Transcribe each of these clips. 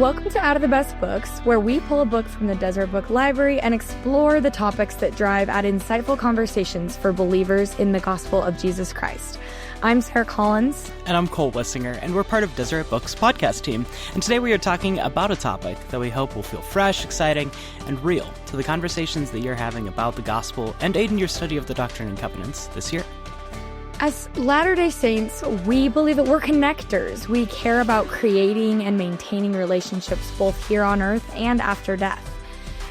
Welcome to Out of the Best Books, where we pull a book from the Desert Book Library and explore the topics that drive at insightful conversations for believers in the gospel of Jesus Christ. I'm Sarah Collins. And I'm Cole Wissinger, and we're part of Deseret Books' podcast team. And today we are talking about a topic that we hope will feel fresh, exciting, and real to the conversations that you're having about the gospel and aid in your study of the Doctrine and Covenants this year. As Latter-day Saints, we believe that we're connectors. We care about creating and maintaining relationships both here on earth and after death.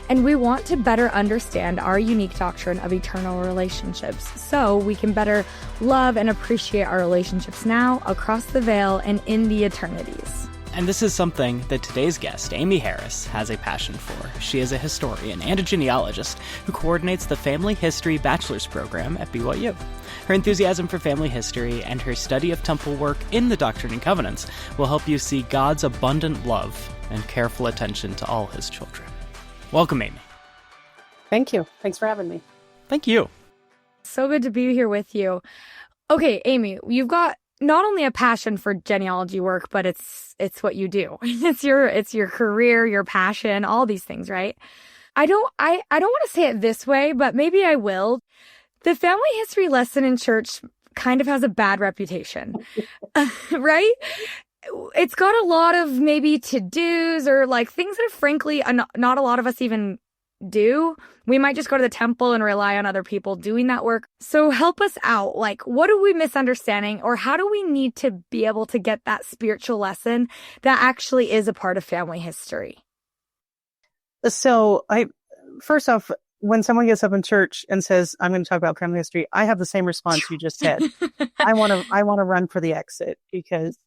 And we want to better understand our unique doctrine of eternal relationships so we can better love and appreciate our relationships now, across the veil, and in the eternities. And this is something that today's guest, Amy Harris, has a passion for. She is a historian and a genealogist who coordinates the Family History Bachelor's program at BYU. Her enthusiasm for family history and her study of temple work in the Doctrine and Covenants will help you see God's abundant love and careful attention to all his children. Welcome, Amy. Thank you. Thanks for having me. Thank you. So good to be here with you. Okay, Amy, you've got not only a passion for genealogy work, but it's what you do. It's your career, your passion, all these things, right? I don't want to say it this way, but maybe I will. The family history lesson in church kind of has a bad reputation, right? It's got a lot of maybe to-dos or like things that frankly not a lot of us even do. We might just go to the temple and rely on other people doing that work. So help us out. Like, what are we misunderstanding, or how do we need to be able to get that spiritual lesson that actually is a part of family history? So first off, when someone gets up in church and says, I'm going to talk about family history, I have the same response you just said. I want to run for the exit because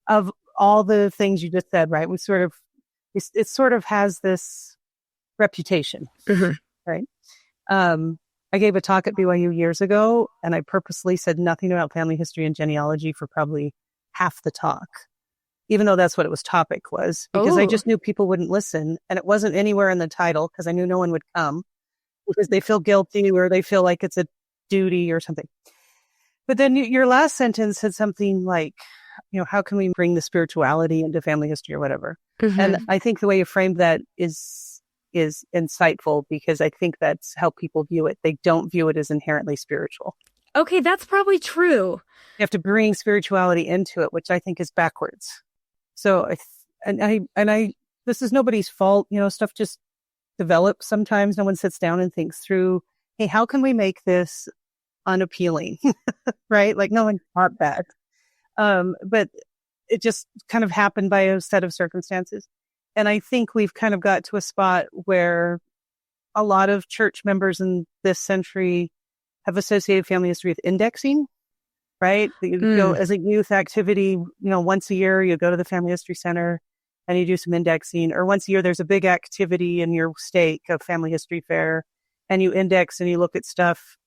of all the things you just said, right? It sort of has this reputation, right? I gave a talk at BYU years ago, and I purposely said nothing about family history and genealogy for probably half the talk, even though that's what topic was, because I just knew people wouldn't listen, and it wasn't anywhere in the title because I knew no one would come because they feel guilty or they feel like it's a duty or something. But then your last sentence said something like, how can we bring the spirituality into family history or whatever? And I think the way you framed that is insightful, because I think that's how people view it. They don't view it as inherently spiritual. Okay, that's probably true. You have to bring spirituality into it, which I think is backwards. So, this is nobody's fault. Stuff just develops sometimes. No one sits down and thinks through, hey, how can we make this unappealing? Right? Like no one taught that. But it just kind of happened by a set of circumstances. And I think we've kind of got to a spot where a lot of church members in this century have associated family history with indexing, right? You go as a youth activity, once a year, you go to the Family History Center and you do some indexing, or once a year, there's a big activity in your state, a family history fair, and you index and you look at stuff.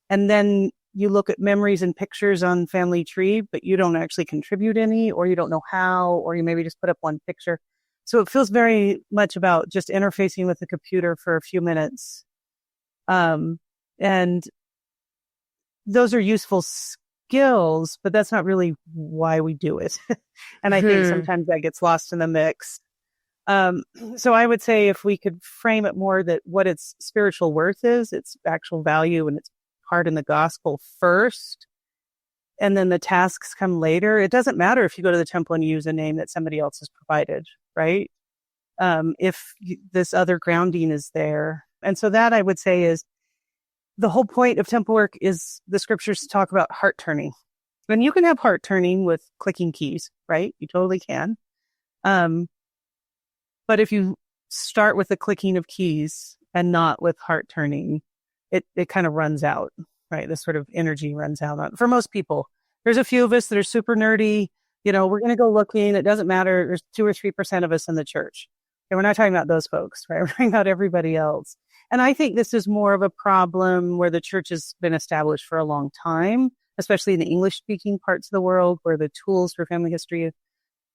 And then you look at memories and pictures on Family Tree, but you don't actually contribute any, or you don't know how, or you maybe just put up one picture. So it feels very much about just interfacing with the computer for a few minutes. And those are useful skills, but that's not really why we do it. And I think sometimes that gets lost in the mix. So I would say if we could frame it more that what its spiritual worth is, its actual value and its part in the gospel first, and then the tasks come later. It doesn't matter if you go to the temple and use a name that somebody else has provided, right? If this other grounding is there. And so that I would say is the whole point of temple work is the scriptures talk about heart turning. And you can have heart turning with clicking keys, right? You totally can. But if you start with the clicking of keys and not with heart turning, it kind of runs out, right? This sort of energy runs out for most people. There's a few of us that are super nerdy. We're going to go looking. It doesn't matter. There's 2 or 3% of us in the church. And we're not talking about those folks, right? We're talking about everybody else. And I think this is more of a problem where the church has been established for a long time, especially in the English-speaking parts of the world where the tools for family history have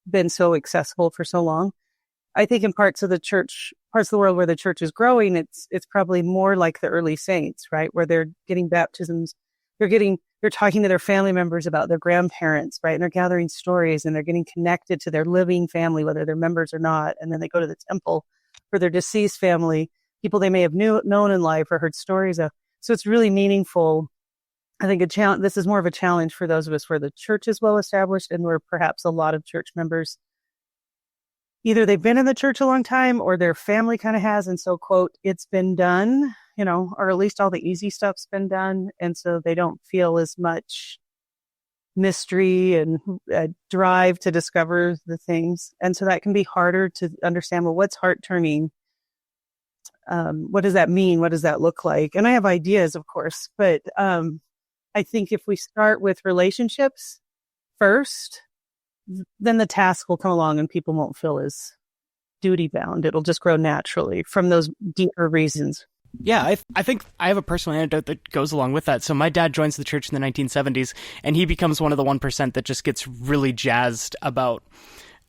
been so accessible for so long. I think in parts of the world where the church is growing, it's probably more like the early saints, right? Where they're getting baptisms, they're getting they're talking to their family members about their grandparents, right? And they're gathering stories and they're getting connected to their living family, whether they're members or not. And then they go to the temple for their deceased family, people they may have known in life or heard stories of. So it's really meaningful. I think this is more of a challenge for those of us where the church is well established and where perhaps a lot of church members, either they've been in the church a long time or their family kind of has. And so, quote, it's been done, or at least all the easy stuff's been done. And so they don't feel as much mystery and drive to discover the things. And so that can be harder to understand. Well, what's heart turning? What does that mean? What does that look like? And I have ideas, of course, but I think if we start with relationships first, then the task will come along and people won't feel as duty bound. It'll just grow naturally from those deeper reasons. Yeah, I think I have a personal anecdote that goes along with that. So my dad joins the church in the 1970s, and he becomes one of the 1% that just gets really jazzed about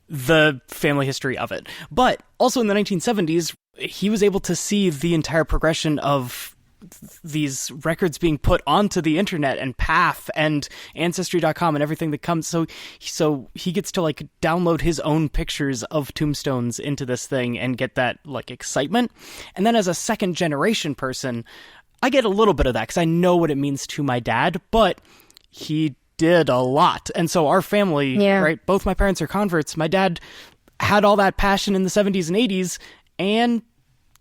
the family history of it. But also in the 1970s, he was able to see the entire progression of these records being put onto the internet and PAF and Ancestry.com and everything that comes. So he gets to like download his own pictures of tombstones into this thing and get that like excitement. And then as a second generation person, I get a little bit of that because I know what it means to my dad, but he did a lot. And so our family, right, both my parents are converts. My dad had all that passion in the 70s and 80s and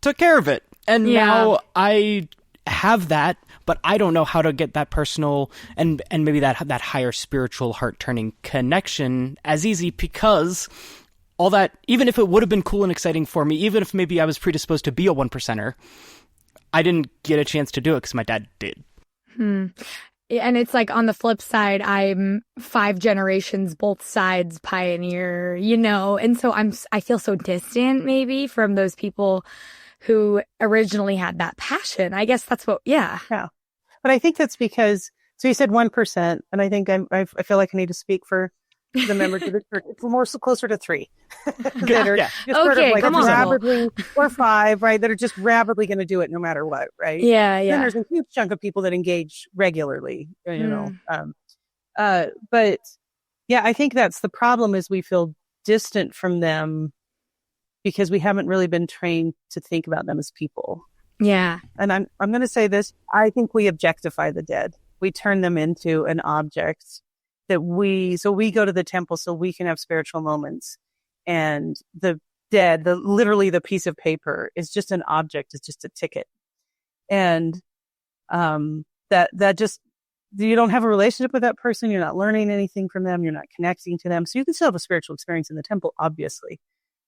took care of it. And now I have that, but I don't know how to get that personal and maybe that higher spiritual heart turning connection as easy, because all that, even if it would have been cool and exciting for me, even if maybe I was predisposed to be a 1%er, I didn't get a chance to do it because my dad did. And it's like on the flip side, I'm 5 generations, both sides pioneer, and so I feel so distant maybe from those people who originally had that passion. I guess that's what, yeah. But I think that's because, so you said 1%, and I think I feel like I need to speak for the members of the church. It's more so closer to 3 that are just sort of like rapidly, or 5, right, that are just rapidly going to do it no matter what, right? Yeah. Then there's a huge chunk of people that engage regularly, but yeah, I think that's the problem, is we feel distant from them because we haven't really been trained to think about them as people. Yeah. And I'm going to say this. I think we objectify the dead. We turn them into an object so we go to the temple so we can have spiritual moments. And the dead, literally the piece of paper, is just an object. It's just a ticket. And that just, you don't have a relationship with that person. You're not learning anything from them. You're not connecting to them. So you can still have a spiritual experience in the temple, obviously.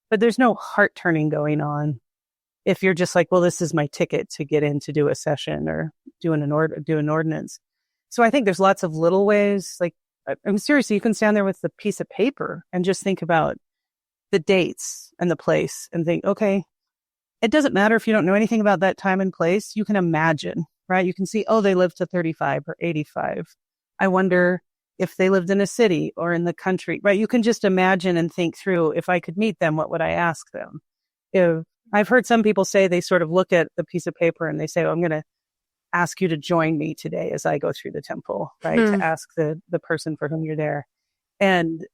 But there's no heart turning going on if you're just like, well, this is my ticket to get in to do a session or do an ordinance. So I think there's lots of little ways. Like, I'm seriously, you can stand there with the piece of paper and just think about the dates and the place and think, okay, it doesn't matter if you don't know anything about that time and place. You can imagine, right? You can see, oh, they lived to 35 or 85. I wonder if they lived in a city or in the country, right? You can just imagine and think through, if I could meet them, what would I ask them? If I've heard some people say they sort of look at the piece of paper and they say, oh, I'm going to ask you to join me today as I go through the temple, right? To ask the person for whom you're there. And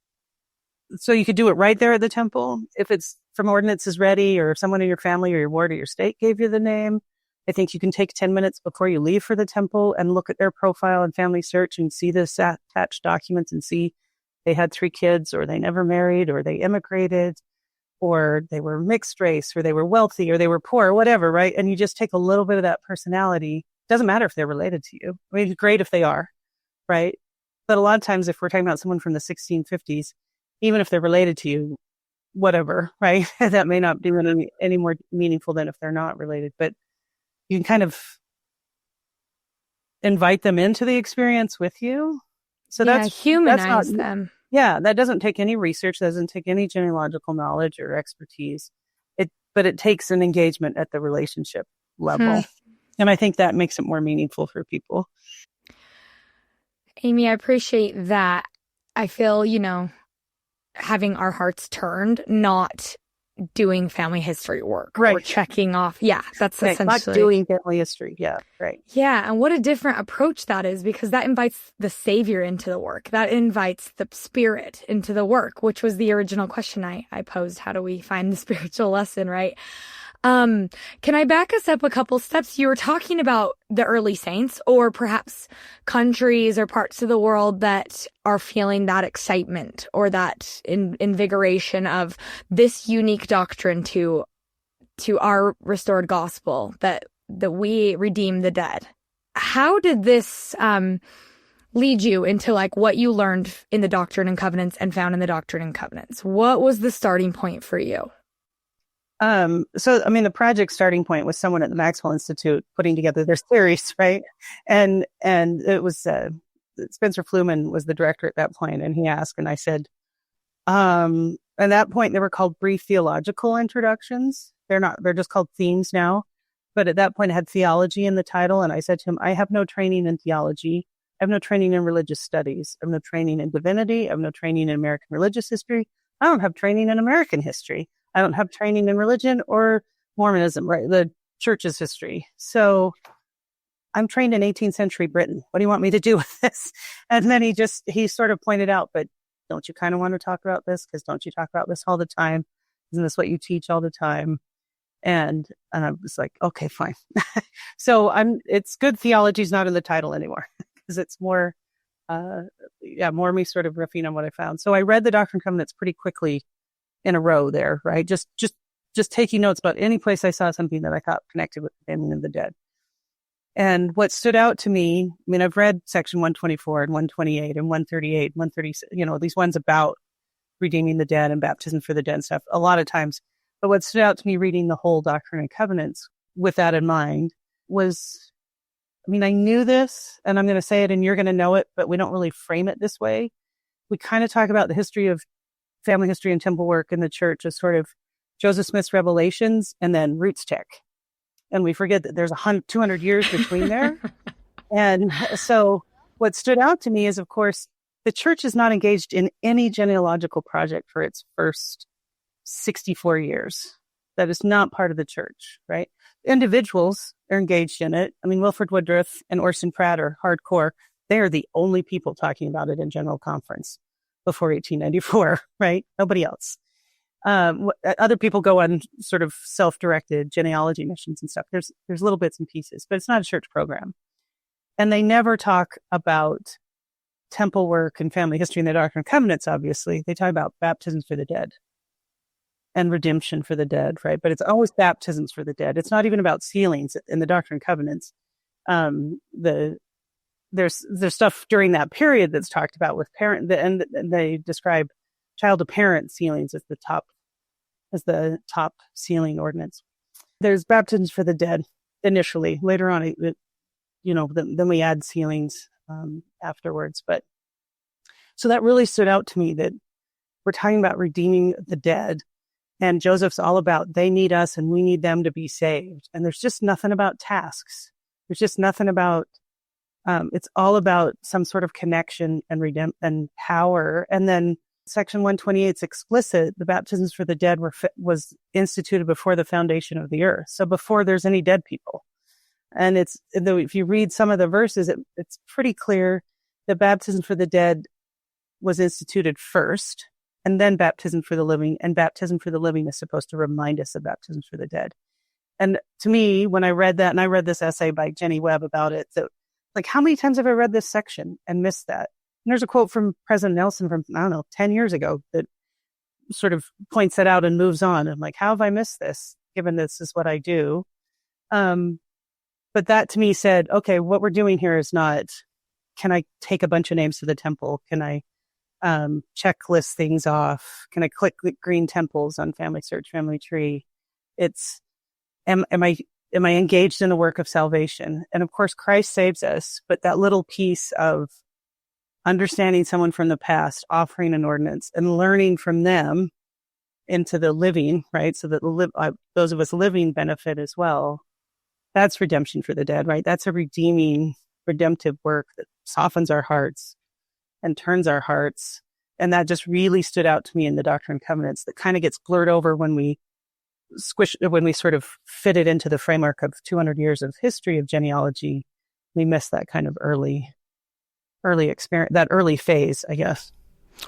so you could do it right there at the temple. If it's from ordinances ready, or if someone in your family or your ward or your state gave you the name, I think you can take 10 minutes before you leave for the temple and look at their profile and family search and see the attached documents and see they had 3 kids, or they never married, or they immigrated, or they were mixed race, or they were wealthy, or they were poor, or whatever, right? And you just take a little bit of that personality. Doesn't matter if they're related to you. I mean, it's great if they are, right? But a lot of times, if we're talking about someone from the 1650s, even if they're related to you, whatever, right? That may not be any more meaningful than if they're not related. But you can kind of invite them into the experience with you. So humanize them. Yeah, that doesn't take any research, doesn't take any genealogical knowledge or expertise. But it takes an engagement at the relationship level. And I think that makes it more meaningful for people. Amy, I appreciate that. I feel, having our hearts turned, not doing family history work or Right. checking off. Yeah, that's Right. Not essentially. doing family history. Yeah, right. Yeah, and what a different approach that is, because that invites the Savior into the work. That invites the Spirit into the work, which was the original question I posed. How do we find the spiritual lesson, right? Can I back us up a couple steps? You were talking about the early saints, or perhaps countries or parts of the world that are feeling that excitement or that invigoration of this unique doctrine to our restored gospel, that we redeem the dead. How did this lead you into like what you learned in the Doctrine and Covenants and found in the Doctrine and Covenants? What was the starting point for you? The project starting point was someone at the Maxwell Institute putting together their series, right? And it was, Spencer Fluman was the director at that point, and he asked, and I said, at that point they were called brief theological introductions. They're just called themes now. But at that point it had theology in the title. And I said to him, I have no training in theology. I have no training in religious studies. I have no training in divinity. I have no training in American religious history. I don't have training in American history. I don't have training in religion or Mormonism, right? The church's history. So I'm trained in 18th century Britain. What do you want me to do with this? And then he sort of pointed out, but don't you kind of want to talk about this? Because don't you talk about this all the time? Isn't this what you teach all the time? And I was like, okay, fine. So it's good theology's not in the title anymore, because it's more me sort of riffing on what I found. So I read the Doctrine and Covenants pretty quickly in a row there, right? Just taking notes about any place I saw something that I thought connected with the family of the dead. And what stood out to me, I mean, I've read section 124 and 128 and 138, 136, these ones about redeeming the dead and baptism for the dead and stuff a lot of times. But what stood out to me reading the whole Doctrine and Covenants with that in mind was, I knew this, and I'm going to say it and you're going to know it, but we don't really frame it this way. We kind of talk about the history of family history and temple work in the church as sort of Joseph Smith's revelations and then roots check. And we forget that there's 200 years between there. And so what stood out to me is, of course, the church is not engaged in any genealogical project for its first 64 years. That is not part of the church, right? Individuals are engaged in it. Wilford Woodruff and Orson Pratt are hardcore. They are the only people talking about it in general conference before 1894, right? Nobody else. Other people go on sort of self-directed genealogy missions and stuff. There's little bits and pieces, but it's not a church program. And they never talk about temple work and family history in the Doctrine and Covenants, obviously. They talk about baptisms for the dead and redemption for the dead, right? But it's always baptisms for the dead. It's not even about sealings in the Doctrine and Covenants. There's stuff during that period that's talked about with and they describe child to parent sealings as the top sealing ordinance. There's baptisms for the dead initially. Later on, then we add sealings afterwards. But so that really stood out to me, that we're talking about redeeming the dead. And Joseph's all about they need us and we need them to be saved. And there's just nothing about tasks. There's just nothing about, it's all about some sort of connection and and power. And then section 128 is explicit. The baptisms for the dead was instituted before the foundation of the earth. So before there's any dead people. And if you read some of the verses, it's pretty clear that baptism for the dead was instituted first, and then baptism for the living, and baptism for the living is supposed to remind us of baptisms for the dead. And to me, when I read that, and I read this essay by Jenny Webb about it, that like, how many times have I read this section and missed that? And there's a quote from President Nelson from, 10 years ago that sort of points that out and moves on. I'm like, how have I missed this, given this is what I do? But that to me said, okay, what we're doing here is not, can I take a bunch of names to the temple? Can I checklist things off? Can I click green temples on Family Search, Family Tree? It's, am I engaged in the work of salvation? And of course, Christ saves us, but that little piece of understanding someone from the past, offering an ordinance, and learning from them into the living, right? So that those of us living benefit as well. That's redemption for the dead, right? That's a redemptive work that softens our hearts and turns our hearts. And that just really stood out to me in the Doctrine and Covenants. That kind of gets blurred over when we when we sort of fit it into the framework of 200 years of history of genealogy, we miss that kind of early experience, that early phase, I guess.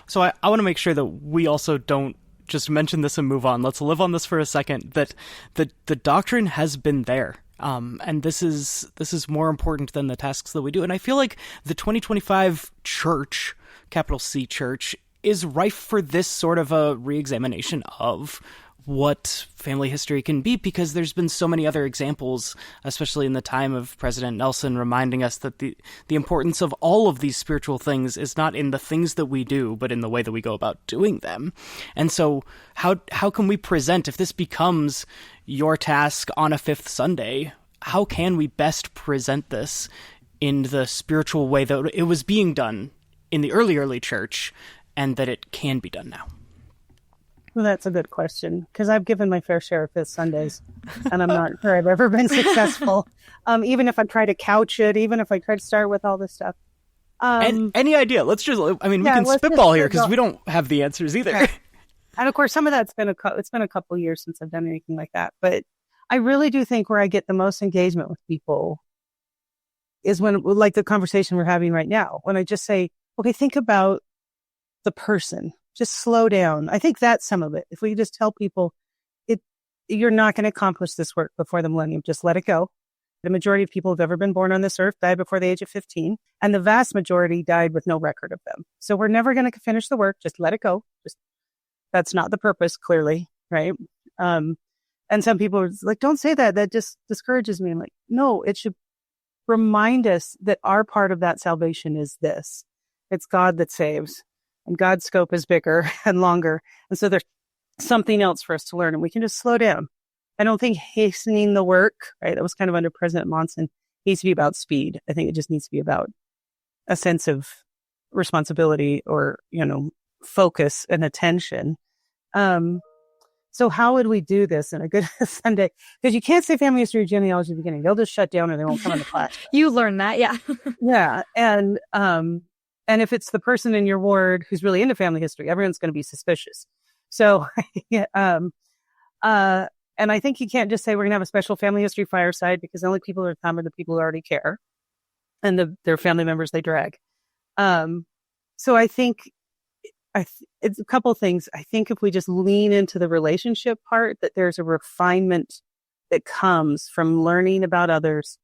So I want to make sure that we also don't just mention this and move on. Let's live on this for a second, that the doctrine has been there. And this is more important than the tasks that we do. And I feel like the 2025 church, capital C church, is rife for this sort of a reexamination of what family history can be, because there's been so many other examples, especially in the time of President Nelson, reminding us that the importance of all of these spiritual things is not in the things that we do, but in the way that we go about doing them. And so how can we present, if this becomes your task on a fifth Sunday, how can we best present this in the spiritual way that it was being done in the early church, and that it can be done now? Well, that's a good question, because I've given my fair share of Fifth Sundays, and I'm not sure I've ever been successful. Even if I try to couch it, even if I try to start with all this stuff. And any idea? We can spitball here, because we don't have the answers either. Right. And of course, some of that's been it's been a couple of years since I've done anything like that. But I really do think where I get the most engagement with people is when, like the conversation we're having right now, when I just say, okay, think about the person. Just slow down. I think that's some of it. If we just tell people, you're not going to accomplish this work before the millennium, just let it go. The majority of people who've ever been born on this earth died before the age of 15, and the vast majority died with no record of them. So we're never going to finish the work. Just let it go. That's not the purpose, clearly, right? And some people are like, don't say that. That just discourages me. I'm like, no, it should remind us that our part of that salvation is this. It's God that saves. And God's scope is bigger and longer. And so there's something else for us to learn, and we can just slow down. I don't think hastening the work, right? That was kind of under President Monson, needs to be about speed. I think it just needs to be about a sense of responsibility, or, focus and attention. So how would we do this in a good Sunday? Because you can't say family history or genealogy at the beginning. They'll just shut down and they won't come into class. You learn that, yeah. Yeah. And if it's the person in your ward who's really into family history, everyone's going to be suspicious. So, and I think you can't just say we're going to have a special family history fireside, because the only people who come are the people who already care, and their family members they drag. So I think it's a couple things. I think if we just lean into the relationship part, that there's a refinement that comes from learning about others,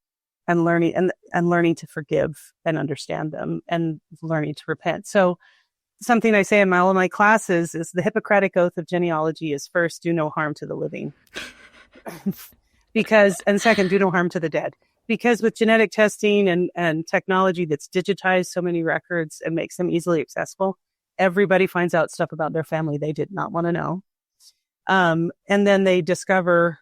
and learning to forgive and understand them, and learning to repent. So something I say in all of my classes is the Hippocratic Oath of genealogy is, first, do no harm to the living. And second, do no harm to the dead. Because with genetic testing and technology that's digitized so many records and makes them easily accessible, everybody finds out stuff about their family they did not want to know. And then they discover,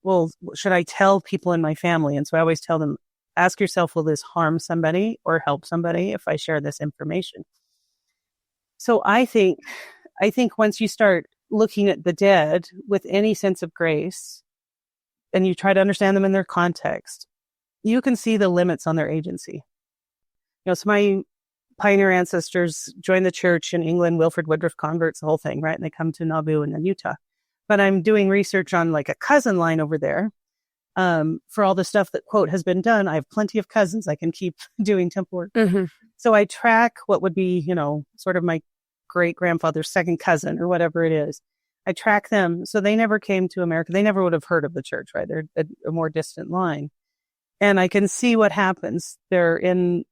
well, should I tell people in my family? And so I always tell them, ask yourself, will this harm somebody or help somebody if I share this information? So I think once you start looking at the dead with any sense of grace, and you try to understand them in their context, you can see the limits on their agency. So my pioneer ancestors joined the church in England, Wilford Woodruff converts, the whole thing, right? And they come to Nauvoo and then Utah. But I'm doing research on like a cousin line over there. For all the stuff that, quote, has been done, I have plenty of cousins. I can keep doing temple work. Mm-hmm. So I track what would be, sort of my great grandfather's second cousin or whatever it is. I track them. So they never came to America. They never would have heard of the church, right? They're a more distant line. And I can see what happens. They're in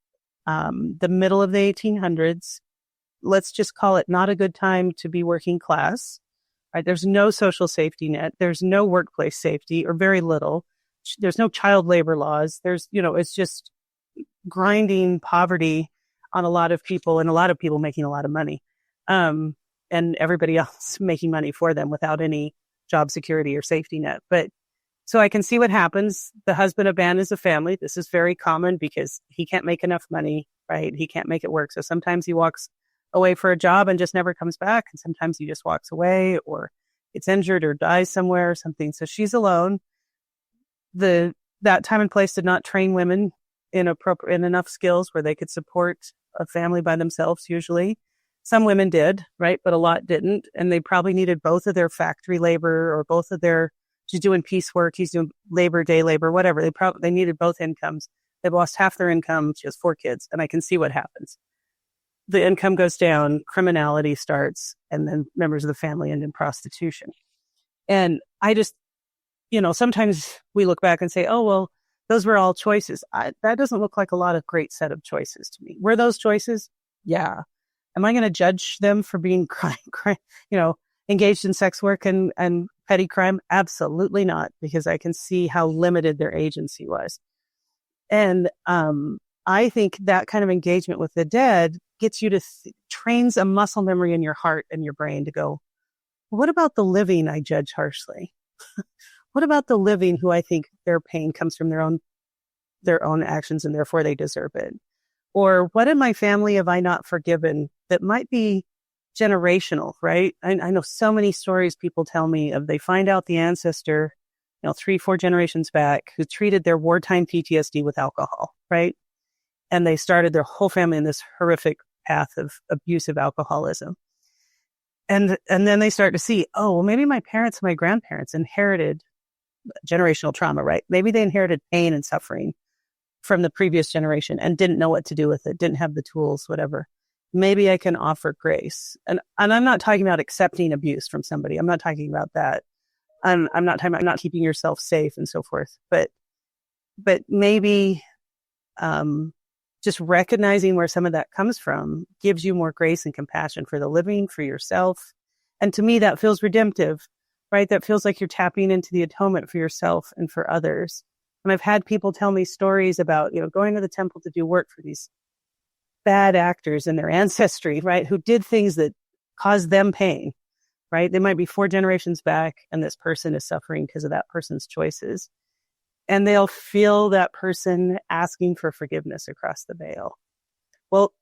the middle of the 1800s. Let's just call it not a good time to be working class. Right? There's no social safety net. There's no workplace safety, or very little. There's no child labor laws. There's, it's just grinding poverty on a lot of people, and a lot of people making a lot of money. And everybody else making money for them without any job security or safety net. But so I can see what happens. The husband abandons the family. This is very common because he can't make enough money, right? He can't make it work. So sometimes he walks away for a job and just never comes back. And sometimes he just walks away or gets injured or dies somewhere or something. So she's alone. That time and place did not train women in enough skills where they could support a family by themselves usually. Some women did, right? But a lot didn't. And they probably needed both of their factory labor or both of their, she's doing piecework, he's doing labor, day labor, whatever. They needed both incomes. They've lost half their income. She has 4 kids, and I can see what happens. The income goes down, criminality starts, and then members of the family end in prostitution. And I just, sometimes we look back and say, oh, well, those were all choices. That doesn't look like a lot of great set of choices to me. Were those choices? Yeah. Am I going to judge them for being engaged in sex work and petty crime? Absolutely not, because I can see how limited their agency was. And I think that kind of engagement with the dead gets you to trains a muscle memory in your heart and your brain to go, what about the living I judge harshly? What about the living who I think their pain comes from their own actions and therefore they deserve it? Or what in my family have I not forgiven that might be generational, right? I know so many stories people tell me of they find out the ancestor, 3-4 generations back, who treated their wartime PTSD with alcohol, right? And they started their whole family in this horrific path of abusive alcoholism. And then they start to see, oh, well, maybe my parents and my grandparents inherited generational trauma, right? Maybe they inherited pain and suffering from the previous generation and didn't know what to do with it, didn't have the tools, whatever. Maybe I can offer grace. And I'm not talking about accepting abuse from somebody. I'm not talking about that. I'm not talking about not keeping yourself safe and so forth. But maybe just recognizing where some of that comes from gives you more grace and compassion for the living, for yourself. And to me, that feels redemptive, right? That feels like you're tapping into the atonement for yourself and for others. And I've had people tell me stories about, going to the temple to do work for these bad actors in their ancestry, right? Who did things that caused them pain, right? They might be 4 generations back and this person is suffering because of that person's choices. And they'll feel that person asking for forgiveness across the veil. Well,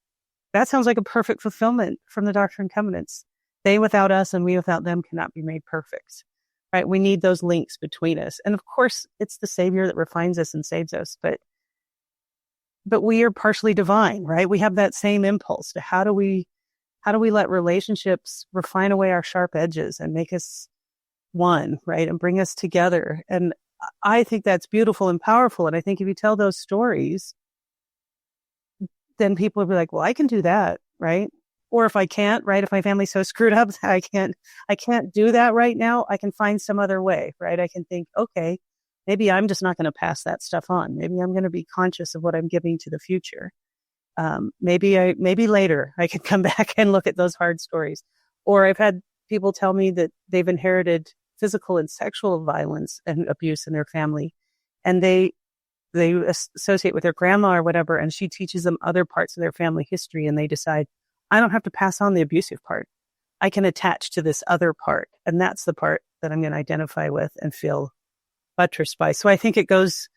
that sounds like a perfect fulfillment from the Doctrine and Covenants. They without us and we without them cannot be made perfect, right? We need those links between us. And of course, it's the Savior that refines us and saves us, but we are partially divine, right? We have that same impulse to how do we let relationships refine away our sharp edges and make us one, right? And bring us together. And I think that's beautiful and powerful. And I think if you tell those stories, then people will be like, well, I can do that, right? Or if I can't, right? If my family's so screwed up, I can't do that right now. I can find some other way, right? I can think, okay, maybe I'm just not going to pass that stuff on. Maybe I'm going to be conscious of what I'm giving to the future. Maybe later I can come back and look at those hard stories. Or I've had people tell me that they've inherited physical and sexual violence and abuse in their family. And they associate with their grandma or whatever, and she teaches them other parts of their family history. And they decide, I don't have to pass on the abusive part. I can attach to this other part. And that's the part that I'm going to identify with and feel buttressed by. So I think it goes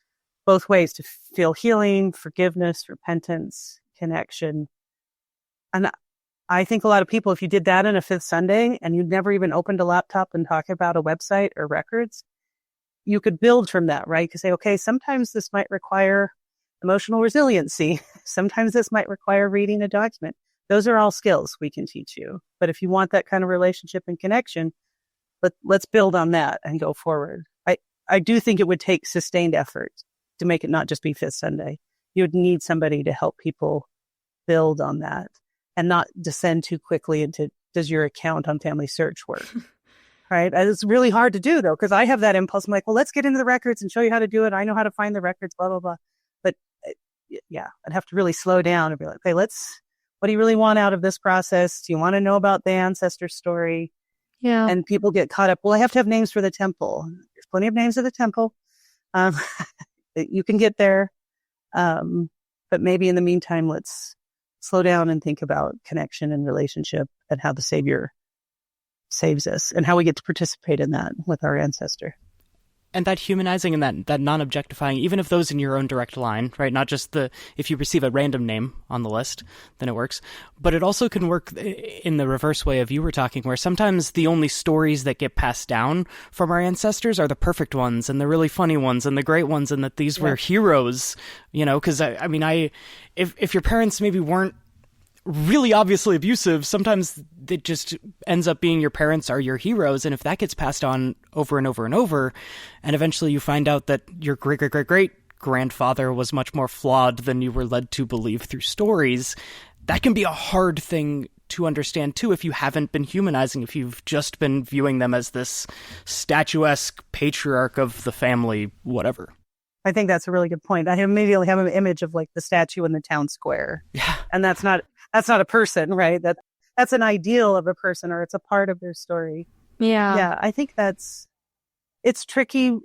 both ways to feel healing, forgiveness, repentance, connection. And I think a lot of people, if you did that on a fifth Sunday and you'd never even opened a laptop and talk about a website or records, you could build from that, right? You could say, okay, sometimes this might require emotional resiliency. Sometimes this might require reading a document. Those are all skills we can teach you. But if you want that kind of relationship and connection, let's build on that and go forward. I do think it would take sustained effort to make it not just be Fifth Sunday. You would need somebody to help people build on that and not descend too quickly into, does your account on Family Search work? Right? It's really hard to do, though, because I have that impulse. I'm like, well, let's get into the records and show you how to do it. I know how to find the records, blah, blah, blah. But yeah, I'd have to really slow down and be like, okay, what do you really want out of this process? Do you want to know about the ancestor story? Yeah. And people get caught up. Well, I have to have names for the temple. There's plenty of names of the temple. You can get there. But maybe in the meantime, let's slow down and think about connection and relationship and how the Savior saves us and how we get to participate in that with our ancestor. And that humanizing and that non-objectifying, even if those in your own direct line, right? Not just if you receive a random name on the list, then it works. But it also can work in the reverse way of you were talking, where sometimes the only stories that get passed down from our ancestors are the perfect ones and the really funny ones and the great ones, and that these were heroes, because if your parents maybe weren't really obviously abusive, sometimes it just ends up being your parents are your heroes. And if that gets passed on over and over and over, and eventually you find out that your great grandfather was much more flawed than you were led to believe through stories, that can be a hard thing to understand too if you haven't been humanizing, if you've just been viewing them as this statuesque patriarch of the family, whatever. I think that's a really good point. I immediately have an image of like the statue in the town square. Yeah. And that's not a person, right? That's an ideal of a person, or it's a part of their story. Yeah. Yeah. I think it's tricky.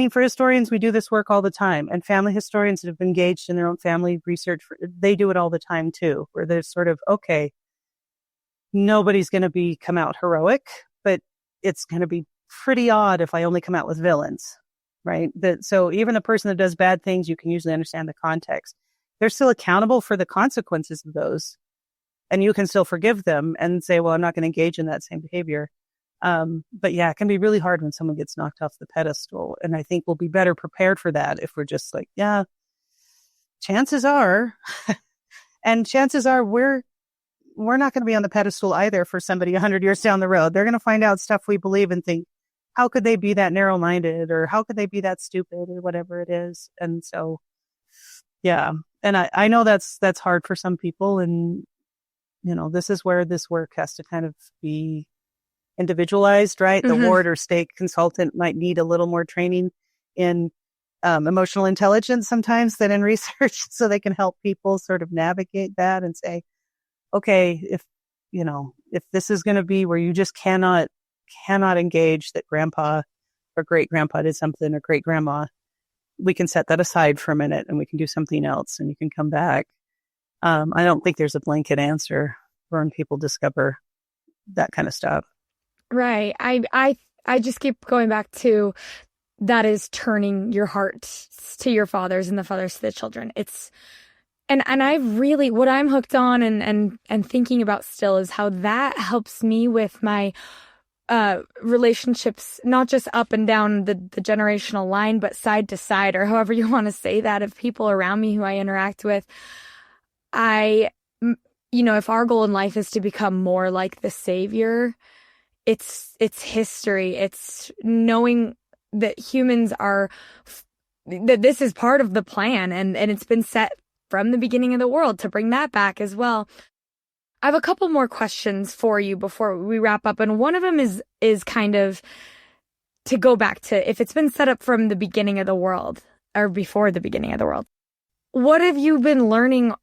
For historians, we do this work all the time, and family historians that have been engaged in their own family research, they do it all the time too, where they're sort of, okay, nobody's going to come out heroic, but it's going to be pretty odd if I only come out with villains. Right. So even the person that does bad things, you can usually understand the context. They're still accountable for the consequences of those. And you can still forgive them and say, well, I'm not going to engage in that same behavior. But yeah, it can be really hard when someone gets knocked off the pedestal. And I think we'll be better prepared for that if we're just like, yeah, chances are we're not going to be on the pedestal either for somebody 100 years down the road. They're going to find out stuff we believe and think, how could they be that narrow-minded, or how could they be that stupid, or whatever it is? And so, yeah. And I know that's hard for some people. And, this is where this work has to kind of be individualized, right? Mm-hmm. The ward or state consultant might need a little more training in emotional intelligence sometimes than in research, so they can help people sort of navigate that and say, okay, if this is going to be where you just cannot engage that grandpa or great grandpa did something, or great grandma, we can set that aside for a minute and we can do something else and you can come back. I don't think there's a blanket answer for when people discover that kind of stuff. Right. I just keep going back to that is turning your heart to your fathers and the fathers to the children. And I really, what I'm hooked on and thinking about still is how that helps me with my relationships, not just up and down the generational line, but side to side, or however you want to say that, of people around me who I interact with. If our goal in life is to become more like the Savior, it's history. It's knowing that humans that this is part of the plan, and it's been set from the beginning of the world to bring that back as well. I have a couple more questions for you before we wrap up. And one of them is kind of to go back to, if it's been set up from the beginning of the world or before the beginning of the world, what have you been learning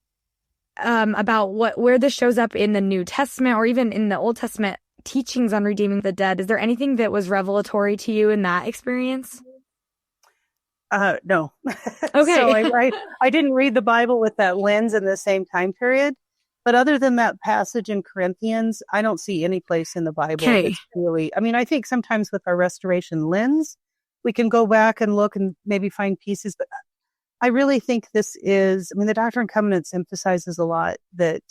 about where this shows up in the New Testament or even in the Old Testament teachings on redeeming the dead? Is there anything that was revelatory to you in that experience? No. Okay. So I didn't read the Bible with that lens in the same time period. But other than that passage in Corinthians, I don't see any place in the Bible that's really, I think sometimes with our restoration lens, we can go back and look and maybe find pieces. But I really think this is, the Doctrine and Covenants emphasizes a lot that,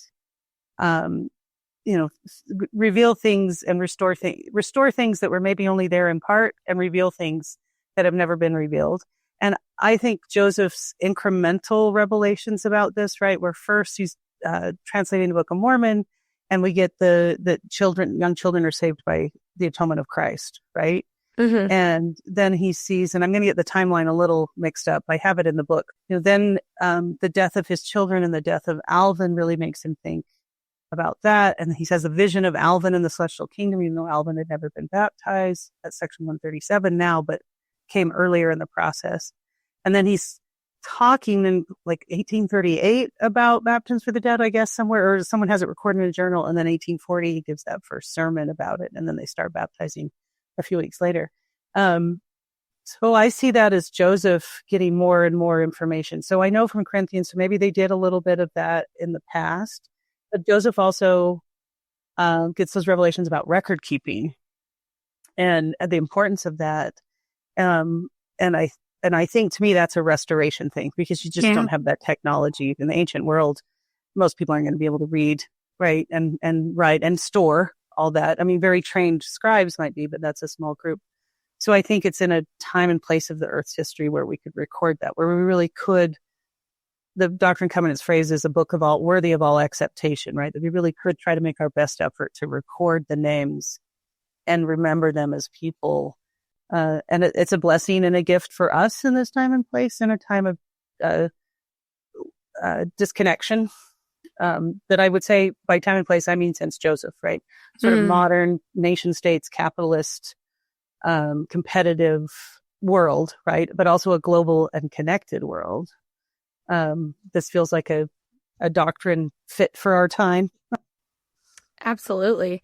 reveal things and restore things that were maybe only there in part, and reveal things that have never been revealed. And I think Joseph's incremental revelations about this, right, where first he's translating the Book of Mormon, and we get the young children are saved by the atonement of Christ, right? Mm-hmm. And then he sees, and I'm going to get the timeline a little mixed up. I have it in the book. Then the death of his children and the death of Alvin really makes him think about that. And he has a vision of Alvin in the celestial kingdom, even though Alvin had never been baptized. That's section 137 now, but came earlier in the process. And then he's talking in like 1838 about baptisms for the dead, I guess, somewhere, or someone has it recorded in a journal. And then 1840, he gives that first sermon about it. And then they start baptizing a few weeks later. So I see that as Joseph getting more and more information. So I know from Corinthians, so maybe they did a little bit of that in the past, but Joseph also gets those revelations about record keeping and the importance of that. And I think to me, that's a restoration thing, because you just don't have that technology in the ancient world. Most people aren't going to be able to read, right, and write and store all that. Very trained scribes might be, but that's a small group. So I think it's in a time and place of the Earth's history where we could record that, where we really could the Doctrine and Covenants phrase is a book of all worthy of all acceptation, right? That we really could try to make our best effort to record the names and remember them as people. And it's a blessing and a gift for us in this time and place, in a time of disconnection. That I would say by time and place, I mean since Joseph, right? Sort of modern nation states, capitalist, competitive world, right? But also a global and connected world. This feels like a doctrine fit for our time. Absolutely.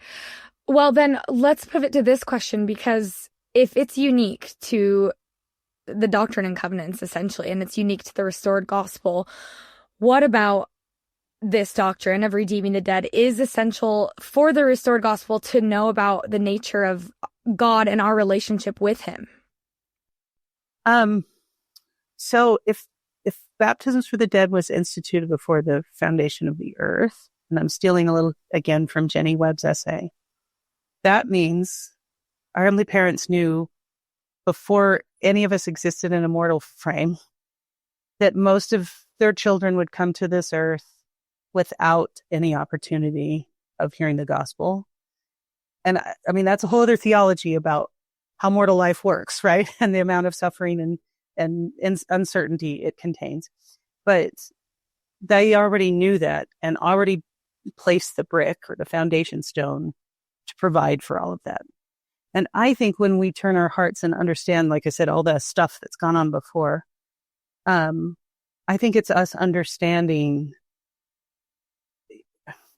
Well, then let's pivot to this question, because if it's unique to the Doctrine and Covenants, essentially, and it's unique to the restored gospel, what about this doctrine of redeeming the dead is essential for the restored gospel to know about the nature of God and our relationship with him? So if baptisms for the dead was instituted before the foundation of the earth, and I'm stealing a little again from Jenny Webb's essay, that means our heavenly parents knew before any of us existed in a mortal frame that most of their children would come to this earth without any opportunity of hearing the gospel. And I mean, that's a whole other theology about how mortal life works, right? And the amount of suffering and uncertainty it contains. But they already knew that and already placed the brick or the foundation stone to provide for all of that. And I think when we turn our hearts and understand, like I said, all the stuff that's gone on before, I think it's us understanding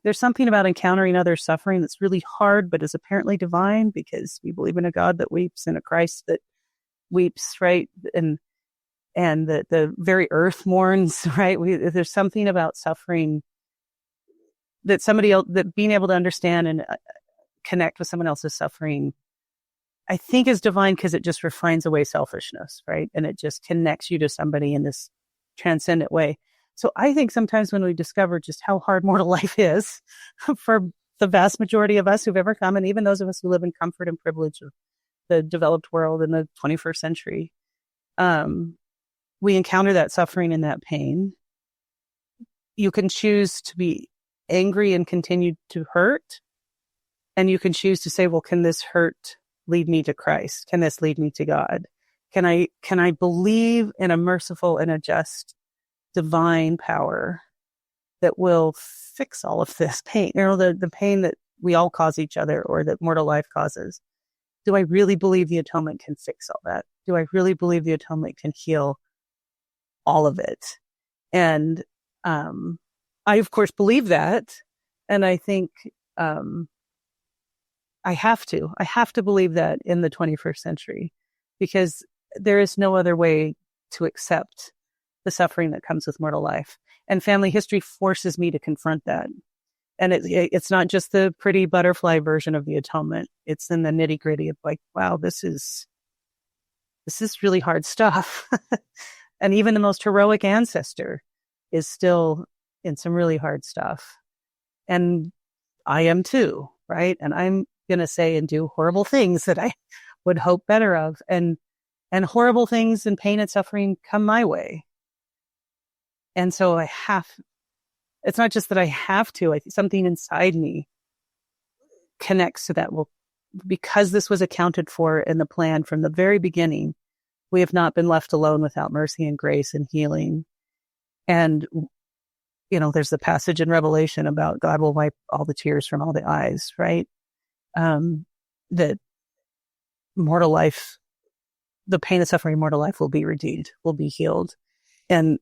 there's something about encountering other suffering that's really hard, but is apparently divine, because we believe in a God that weeps and a Christ that weeps, right? And the very earth mourns, right? There's something about suffering that somebody else, that being able to understand and connect with someone else's suffering, I think is divine, because it just refines away selfishness, right? And it just connects you to somebody in this transcendent way. So I think sometimes when we discover just how hard mortal life is for the vast majority of us who've ever come, and even those of us who live in comfort and privilege of the developed world in the 21st century, we encounter that suffering and that pain. You can choose to be angry and continue to hurt, and you can choose to say, well, can this hurt lead me to Christ? Can this lead me to God? Can I believe in a merciful and a just divine power that will fix all of this pain, the pain that we all cause each other or that mortal life causes? Do I really believe the atonement can fix all that? Do I really believe the atonement can heal all of it? And I, of course, believe that. And I think I have to believe that in the 21st century, because there is no other way to accept the suffering that comes with mortal life. And family history forces me to confront that. And it's not just the pretty butterfly version of the atonement. It's in the nitty gritty of like, wow, this is really hard stuff. And even the most heroic ancestor is still in some really hard stuff. And I am too, right? And I'm going to say and do horrible things that I would hope better of. And horrible things and pain and suffering come my way. And so it's not just that I have to, something inside me connects to that. Well, because this was accounted for in the plan from the very beginning, we have not been left alone without mercy and grace and healing. And, there's the passage in Revelation about God will wipe all the tears from all the eyes, right? That mortal life, the pain and suffering of mortal life will be redeemed, will be healed. And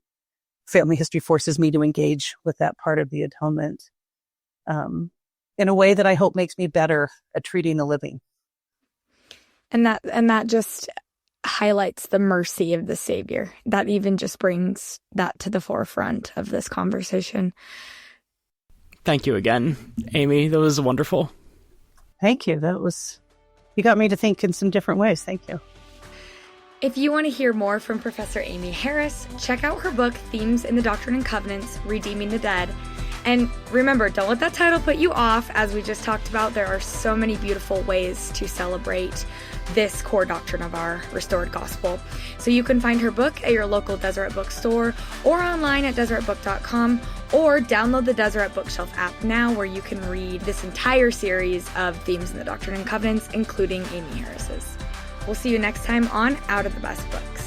family history forces me to engage with that part of the atonement in a way that I hope makes me better at treating the living. And that just highlights the mercy of the Savior. That even just brings that to the forefront of this conversation. Thank you again, Amy. That was wonderful. Thank you. You got me to think in some different ways. Thank you. If you want to hear more from Professor Amy Harris, check out her book, Themes in the Doctrine and Covenants, Redeeming the Dead. And remember, don't let that title put you off. As we just talked about, there are so many beautiful ways to celebrate this core doctrine of our restored gospel. So you can find her book at your local Deseret bookstore or online at deseretbook.com, or download the Deseret Bookshelf app now, where you can read this entire series of themes in the Doctrine and Covenants, including Amy Harris's. We'll see you next time on Out of the Best Books.